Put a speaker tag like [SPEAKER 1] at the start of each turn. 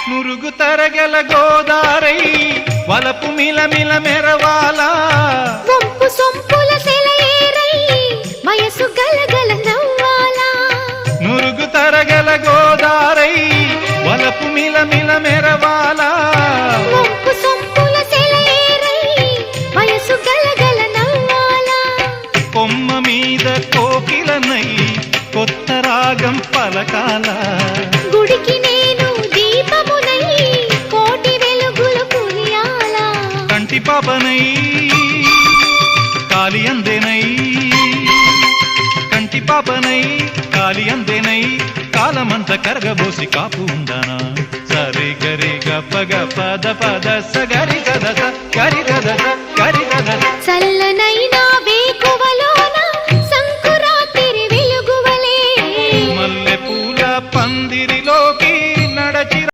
[SPEAKER 1] నురుగు తరగల గోదారై వలపు మిలమిల మెరవాలా
[SPEAKER 2] వంపు సొంపుల సెలయేరై వయసు గలగల నవ్వాలా
[SPEAKER 1] నురుగు తరగల గోదారై వలపు మిలమిల మెరవాలా
[SPEAKER 2] వంపు సొంపుల సెలయేరై వయసు గలగల నవ్వాలా
[SPEAKER 1] కొమ్మ మీద కోకిలనై కొత్త రాగం పలకాల
[SPEAKER 2] గుడికి నేను దీపమునై కోటి వెలుగులు కురియాలా
[SPEAKER 1] కంటి పాపనై కాలి అందేనై కంటి పాపనై కాలి అందేనై కాలమంత కరగబోసి కాపు ఉందానా సరే గరి గ పగ పద పద సగ